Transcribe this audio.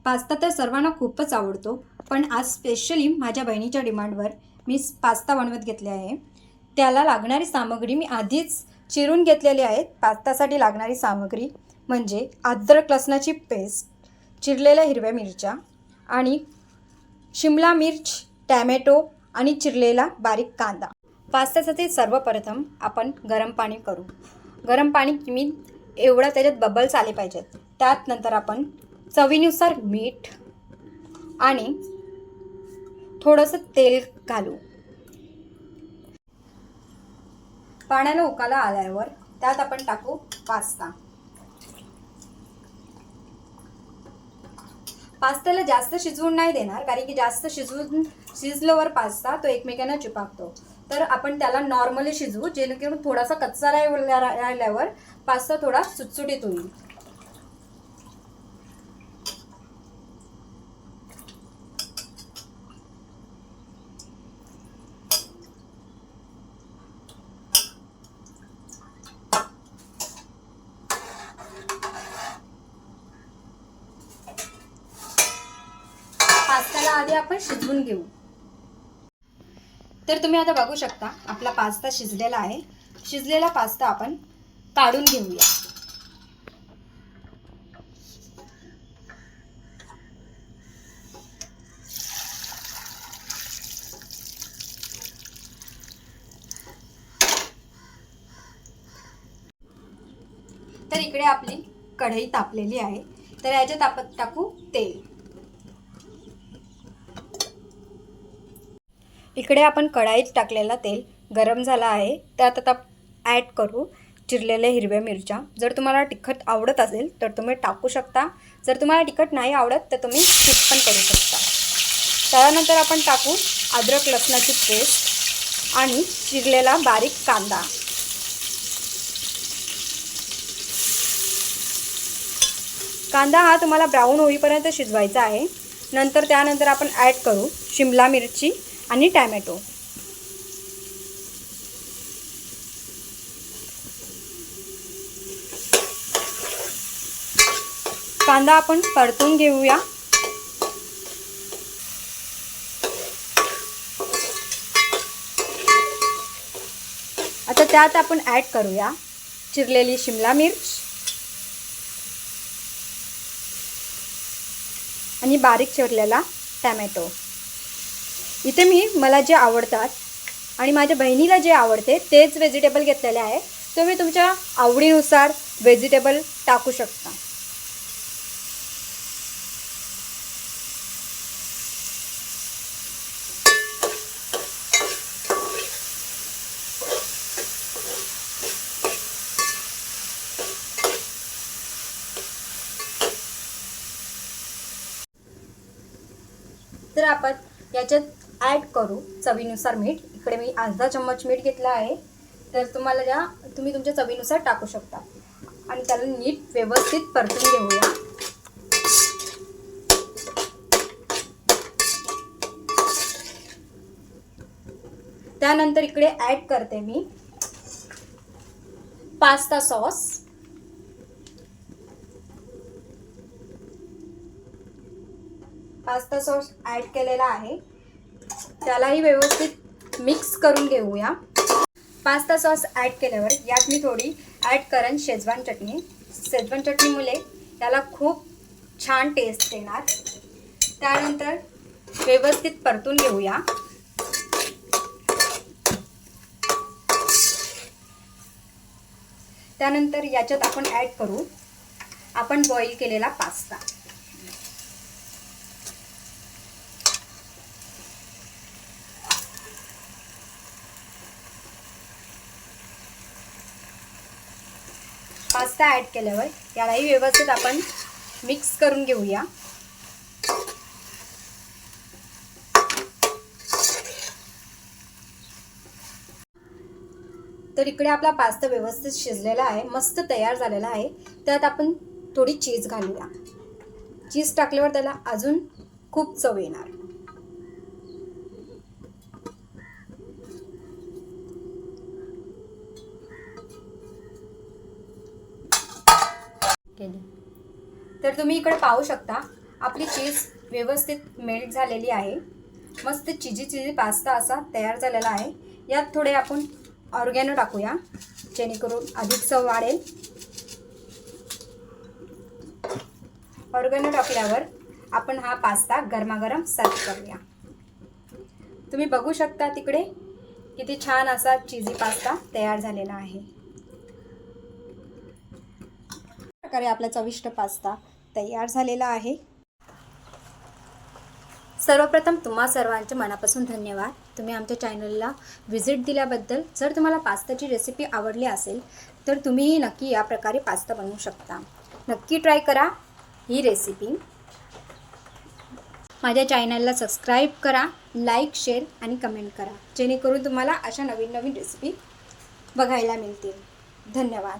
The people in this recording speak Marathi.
पास्ता तर सर्वांना खूपच आवडतो, पण आज स्पेशली माझ्या बहिणीच्या डिमांडवर मी पास्ता बनवत घेतले आहे. त्याला लागणारी सामग्री मी आधीच चिरून घेतलेली आहे. पास्तासाठी लागणारी सामग्री म्हणजे अद्रक लसणाची पेस्ट, चिरलेल्या हिरव्या मिरच्या आणि शिमला मिर्च, टॅमॅटो आणि चिरलेला बारीक कांदा. पास्त्यासाठी सर्वप्रथम आपण गरम पाणी करू. गरम पाणी मी एवढा त्याच्यात बबल्स आले पाहिजेत. त्यात नंतर आपण चवीनुसार मीठ आणि थोडंसं तेल घालू. पाण्याला उकाला आल्यावर त्यात आपण टाकू पास्ता. पास्त्याला जास्त शिजवून नाही देणार, कारण की जास्त शिजल्यावर पास्ता तो एकमेकांना चिपकतो. तर आपण त्याला नॉर्मली शिजवू, जेणेकरून थोडासा कच्चा राहिल्यावर पास्ता थोडा सुटसुटीत होईल. पास्त्याला आधी आपण शिजवून घेऊ. तर तुम्ही आता बघू शकता आपला पास्ता शिजलेला आहे. शिजलेला पास्ता आपण काढून घेऊया. तर इकडे आपली कढई तापलेली आहे. तर याच्यात आपण टाकू तेल. इकडे आपण कढईत टाकलेला तेल गरम झाला आहे. त्यात आता ॲड करू चिरलेल्या हिरव्या मिरच्या. जर तुम्हाला तिखट आवडत असेल तर तुम्ही टाकू शकता. जर तुम्हाला तिखट नाही आवडत तर तुम्ही स्किप पण करू शकता. त्यानंतर आपण टाकू अद्रक लसणाची पेस्ट आणि चिरलेला बारीक कांदा. कांदा हा तुम्हाला ब्राऊन होईपर्यंत शिजवायचा आहे. त्यानंतर आपण ॲड करू शिमला मिरची आणि टॅमॅटो. कांदा आपण परतून घेऊया. आता त्यात आपण ॲड करूया चिरलेली शिमला मिर्च आणि बारीक चिरलेला टॅमॅटो. इथे मला जे आवडतात आणि माझ्या बहिणीला जे आवडते तेच व्हेजिटेबल घेतलेले आहे. तुम्ही तुमच्या आवडीनुसार व्हेजिटेबल टाकू शकता. तर आपण याच्यात ॲड करू चवीनुसार मीठ. इकडे मी अर्धा चम्मच मीठ घेतला आहे. तर तुम्ही तुमच्या चवीनुसार टाकू शकता. आणि त्याला नीट व्यवस्थित परतून घेऊया. त्यानंतर इकडे ॲड करते मी pasta sauce. Pasta sauce add केलेला आहे. त्यालाही व्यवस्थित मिक्स करून घेऊया. पास्ता सॉस ॲड केल्यावर यात मी थोडी ॲड करेन शेजवान चटणी. शेजवान चटणीमुळे याला खूप छान टेस्ट येणार. त्यानंतर व्यवस्थित परतून घेऊया. त्यानंतर याच्यात आपण ॲड करू आपण बॉईल केलेला पास्ता. पास्ता ॲड केल्यावर यालाही व्यवस्थित आपण मिक्स करून घेऊया. तर इकडे आपला पास्ता व्यवस्थित शिजलेला आहे, मस्त तयार झालेला आहे. त्यात आपण थोडी चीज घालूया. चीज टाकल्यावर त्याला अजून खूप चव येणार. तर तुम्ही इकडे पाहू शकता आपली चीज व्यवस्थित मेल्ट झालेली आहे. मस्त चिजी पास्ता असा तयार झालेला आहे. यात थोडे आपण ऑर्गॅनो टाकूया जेणेकरून अधिक चव वाढेल. ऑर्गॅनो टाकल्यावर आपण हा पास्ता गरमागरम सर्व करूया. तुम्ही बघू शकता तिकडे किती छान असा चीजी पास्ता तयार झालेला आहे. प्रकारे आपला चविष्ट पास्ता तयार झालेला आहे. सर्वप्रथम तुम्हा सर्वांचे मनापासून धन्यवाद. तुम्ही आमच्या चॅनलला व्हिजिट दिल्याबद्दल. जर तुम्हाला पास्ताची रेसिपी आवडली असेल तर तुम्हीही नक्की या प्रकारे पास्ता बनवू शकता. नक्की ट्राय करा ही रेसिपी. माझ्या चॅनलला सबस्क्राईब करा, लाईक, शेअर आणि कमेंट करा जेणेकरून तुम्हाला अशा नवीन नवीन रेसिपी बघायला मिळतील. धन्यवाद.